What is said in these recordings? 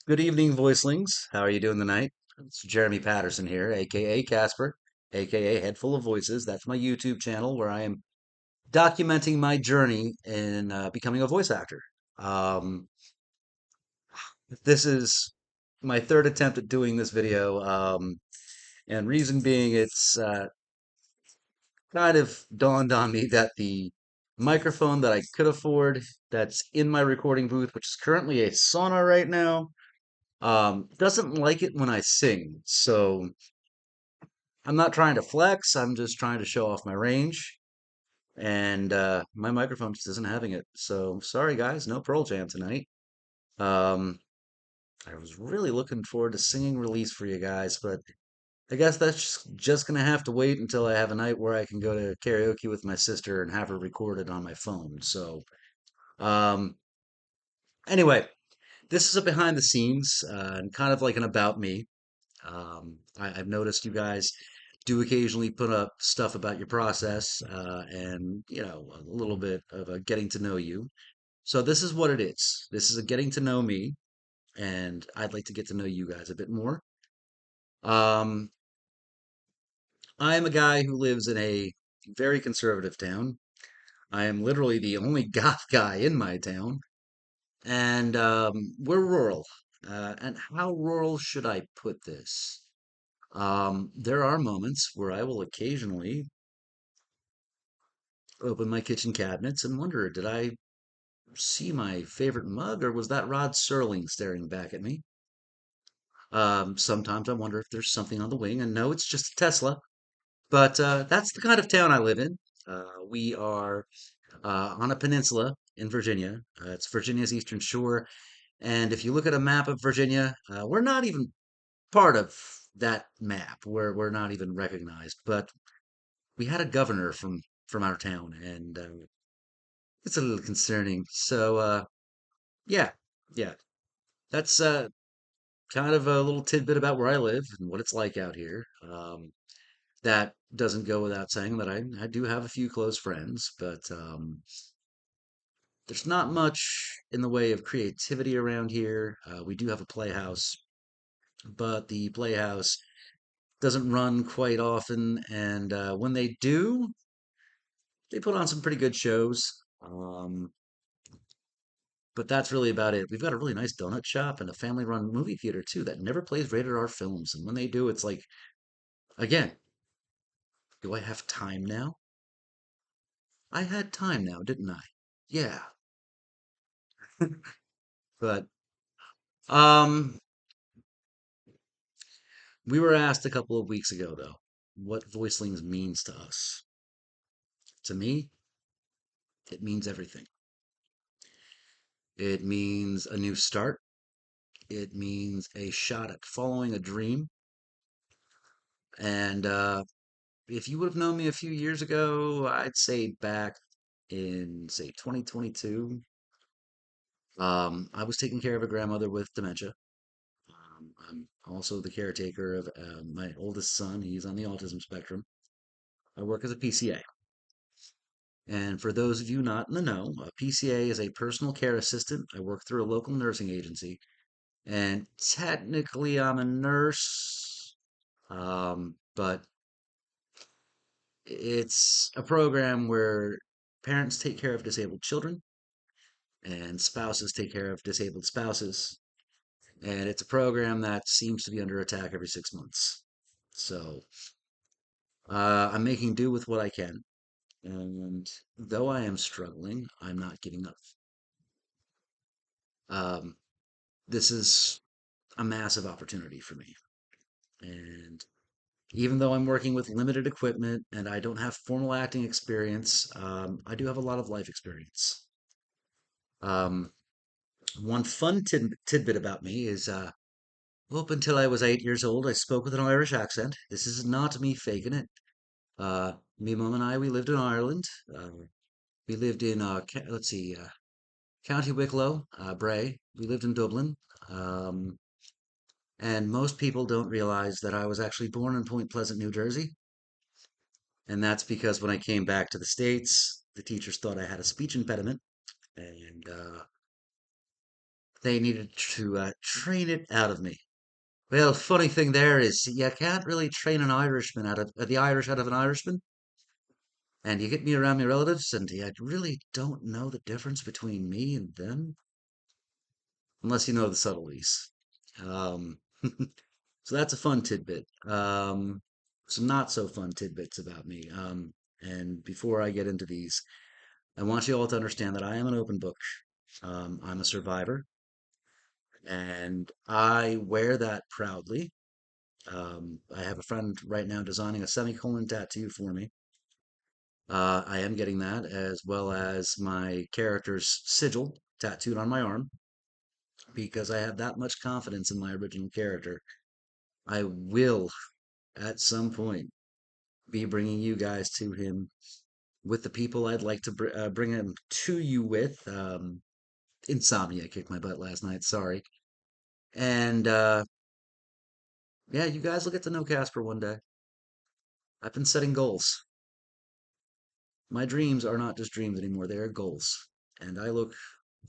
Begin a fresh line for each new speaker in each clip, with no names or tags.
Good evening, Voicelings. How are you doing tonight? It's Jeremy Patterson here, aka Casper, aka Head Full of Voices. That's my YouTube channel where I am documenting my journey in becoming a voice actor. Um, this is my third attempt at doing this video, and reason being, it's kind of dawned on me that the microphone that I could afford that's in my recording booth, which is currently a sauna right now, doesn't like it when I sing. So I'm not trying to flex. I'm just trying to show off my range. And my microphone just isn't having it. So sorry, guys, no Pearl Jam tonight. Um, I was really looking forward to singing Release for you guys, but I guess that's just gonna have to wait until I have a night where I can go to karaoke with my sister and have her record it on my phone. So, um, anyway, this is a behind the scenes and kind of like an about me. I've noticed you guys do occasionally put up stuff about your process and, a little bit of a getting to know you. So this is what it is. This is a getting to know me, and I'd like to get to know you guys a bit more. Um, I am a guy who lives in a very conservative town. I am literally the only goth guy in my town, and we're rural. And how rural should I put this? There are moments where I will occasionally open my kitchen cabinets and wonder, did I see my favorite mug or was that Rod Serling staring back at me? Sometimes I wonder if there's something on the wing, and no, it's just a Tesla. But that's the kind of town I live in. We are on a peninsula in Virginia. It's Virginia's Eastern Shore. And if you look at a map of Virginia, we're not even part of that map. We're not even recognized. But we had a governor from our town, and it's a little concerning. So yeah, yeah, that's kind of a little tidbit about where I live and what it's like out here. That doesn't go without saying that I do have a few close friends, but there's not much in the way of creativity around here. We do have a playhouse, but the playhouse doesn't run quite often, and when they do, they put on some pretty good shows. But that's really about it. We've got a really nice donut shop and a family-run movie theater too that never plays rated R films. And when they do, it's like, again, do I have time now? I had time now, didn't I? Yeah. But um we were asked a couple of weeks ago though, what Voicelings means to us. To me, it means everything. It means a new start. It means a shot at following a dream. And if you would have known me a few years ago, I'd say back in, say, 2022, I was taking care of a grandmother with dementia. I'm also the caretaker of my oldest son. He's on the autism spectrum. I work as a PCA. And for those of you not in the know, a PCA is a personal care assistant. I work through a local nursing agency. And technically, I'm a nurse, but it's a program where parents take care of disabled children and spouses take care of disabled spouses. And it's a program that seems to be under attack every 6 months. So I'm making do with what I can. And though I am struggling, I'm not giving up. Um, this is a massive opportunity for me. And even though I'm working with limited equipment and I don't have formal acting experience, I do have a lot of life experience. Um, one fun tidbit about me is up until I was 8 years old, I spoke with an Irish accent. This is not me faking it. Me mum and I, we lived in Ireland. We lived in, let's see, County Wicklow, Bray. We lived in Dublin. Um, and most people don't realize that I was actually born in Point Pleasant, New Jersey. And that's because when I came back to the States, the teachers thought I had a speech impediment. And they needed to train it out of me. Well, funny thing there is you can't really train an Irishman out of the Irish out of an Irishman. And you get me around my relatives, and you really don't know the difference between me and them unless you know the subtleties. Um, so that's a fun tidbit. Some not so fun tidbits about me. And before I get into these, I want you all to understand that I am an open book. I'm a survivor, and I wear that proudly. I have a friend right now designing a semicolon tattoo for me. I am getting that as well as my character's sigil tattooed on my arm because I have that much confidence in my original character. I will, at some point, be bringing you guys to him with the people I'd like to bring him to you with. Insomnia kicked my butt last night, sorry. And yeah, you guys will get to know Casper one day. I've been setting goals. My dreams are not just dreams anymore, they are goals. And I look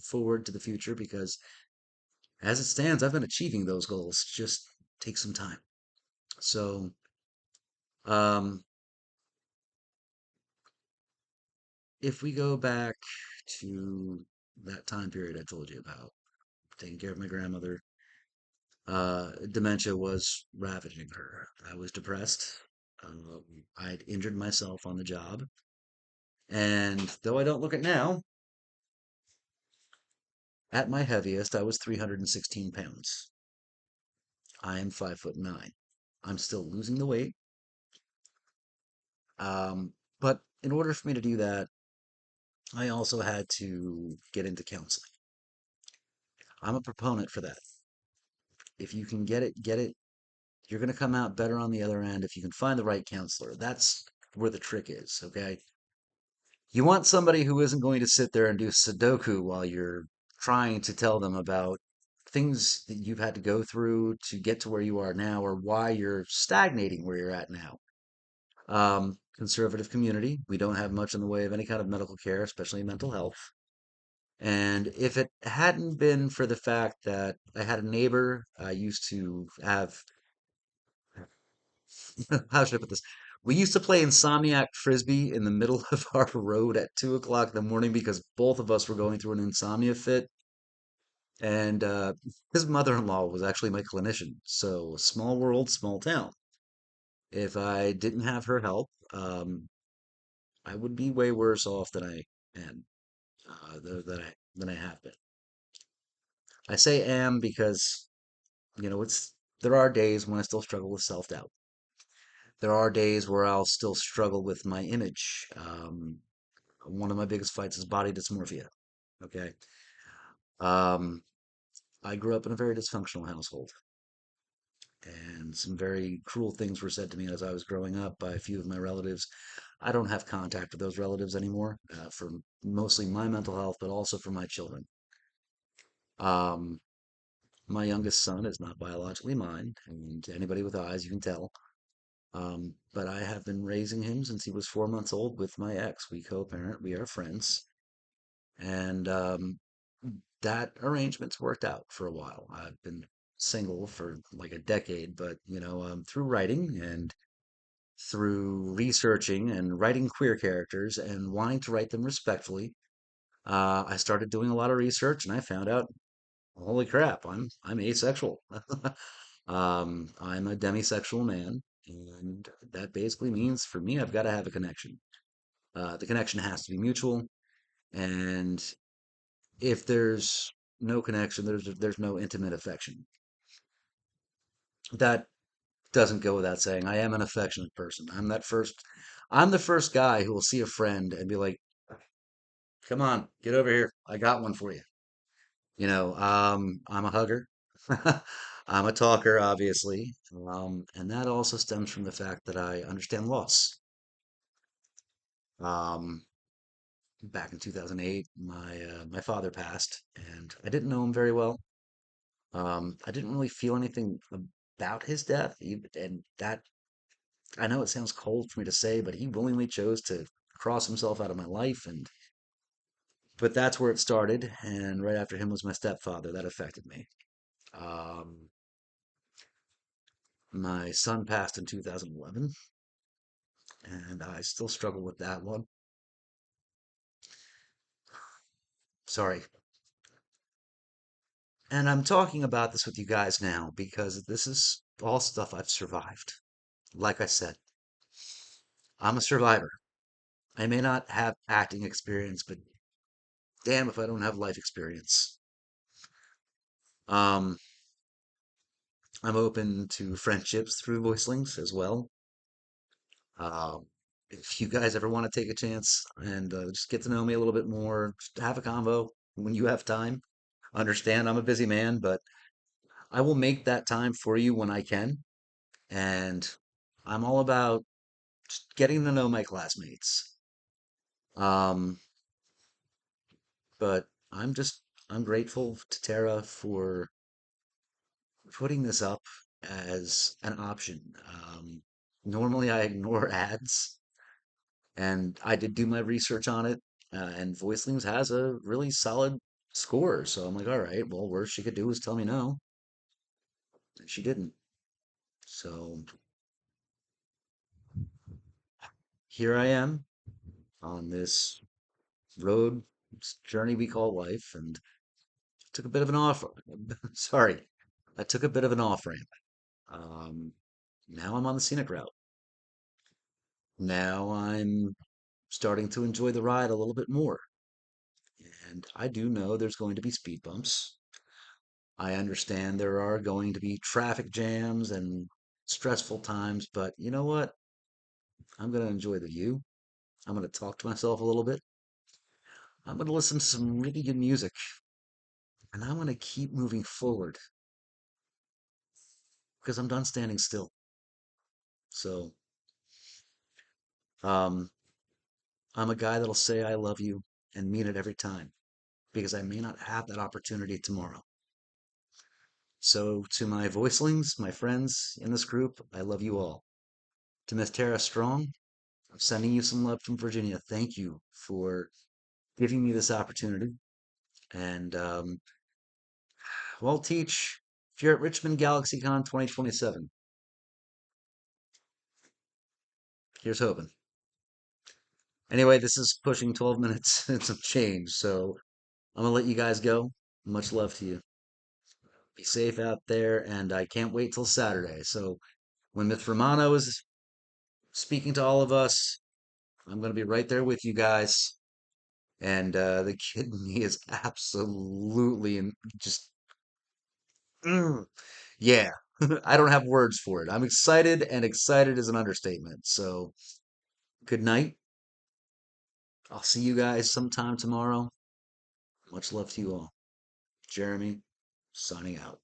forward to the future because as it stands, I've been achieving those goals. Just take some time. So, um, if we go back to that time period I told you about, taking care of my grandmother, dementia was ravaging her. I was depressed. I'd injured myself on the job. And though I don't look it now, at my heaviest, I was 316 pounds. I am 5'9". I'm still losing the weight. But in order for me to do that, I also had to get into counseling. I'm a proponent for that. If you can get it, get it. You're going to come out better on the other end if you can find the right counselor. That's where the trick is, okay? You want somebody who isn't going to sit there and do Sudoku while you're trying to tell them about things that you've had to go through to get to where you are now or why you're stagnating where you're at now. Conservative community, we don't have much in the way of any kind of medical care, especially mental health. And if it hadn't been for the fact that I had a neighbor I used to have, how should I put this? We used to play Insomniac Frisbee in the middle of our road at 2 o'clock in the morning because both of us were going through an insomnia fit. And his mother-in-law was actually my clinician. So small world, small town. If I didn't have her help, I would be way worse off than I am, than I have been. I say am because it's there are days when I still struggle with self-doubt. There are days where I'll still struggle with my image. One of my biggest fights is body dysmorphia. Okay. Um, I grew up in a very dysfunctional household, and some very cruel things were said to me as I was growing up by a few of my relatives. I don't have contact with those relatives anymore for mostly my mental health, but also for my children. Um, my youngest son is not biologically mine, and to anybody with eyes, you can tell. But I have been raising him since he was 4 months old with my ex. We co-parent, we are friends. And that arrangement's worked out for a while. I've been single for like a decade, but through writing and through researching and writing queer characters and wanting to write them respectfully, I started doing a lot of research and I found out, holy crap, I'm asexual. I'm a demisexual man, and that basically means for me, I've got to have a connection. The connection has to be mutual, and if there's no connection, there's no intimate affection. That doesn't go without saying. I am an affectionate person. I'm the first guy who will see a friend and be like, "Come on, get over here. I got one for you." I'm a hugger. I'm a talker, obviously. And that also stems from the fact that I understand loss. Um, Back in 2008, my father passed, and I didn't know him very well. I didn't really feel anything about his death, and that I know it sounds cold for me to say, but he willingly chose to cross himself out of my life, and But that's where it started. And right after him was my stepfather. That affected me. Um, my son passed in 2011, and I still struggle with that one. Sorry. And I'm talking about this with you guys now because this is all stuff I've survived. Like I said, I'm a survivor. I may not have acting experience, but damn if I don't have life experience. Um, I'm open to friendships through Voicelings as well. If you guys ever want to take a chance and just get to know me a little bit more, just have a convo when you have time. Understand I'm a busy man, but I will make that time for you when I can. And I'm all about just getting to know my classmates. Um, but I'm grateful to Tara for putting this up as an option. Normally I ignore ads, and I did do my research on it, and Voicelings has a really solid score. So I'm like, all right, well, worst she could do is tell me no. And she didn't. So here I am on this road journey we call life, and took a bit of an off. Sorry, I took a bit of an off ramp. Um, Now I'm on the scenic route. Now I'm starting to enjoy the ride a little bit more. And I do know there's going to be speed bumps. I understand there are going to be traffic jams and stressful times, but you know what? I'm going to enjoy the view. I'm going to talk to myself a little bit. I'm going to listen to some really good music, and I'm going to keep moving forward because I'm done standing still. So, um, I'm a guy that'll say I love you and mean it every time because I may not have that opportunity tomorrow. So, to my voicelings, my friends in this group, I love you all. To Miss Tara Strong, I'm sending you some love from Virginia. Thank you for giving me this opportunity. And, well, Teach, if you're at Richmond GalaxyCon 2027, here's hoping. Anyway, this is pushing 12 minutes and some change, so I'm gonna let you guys go. Much love to you. Be safe out there, and I can't wait till Saturday. So when Myth Romano is speaking to all of us, I'm gonna be right there with you guys. And the kid in me is absolutely and just mm, yeah. I don't have words for it. I'm excited, and excited is an understatement. So good night. I'll see you guys sometime tomorrow. Much love to you all. Jeremy, signing out.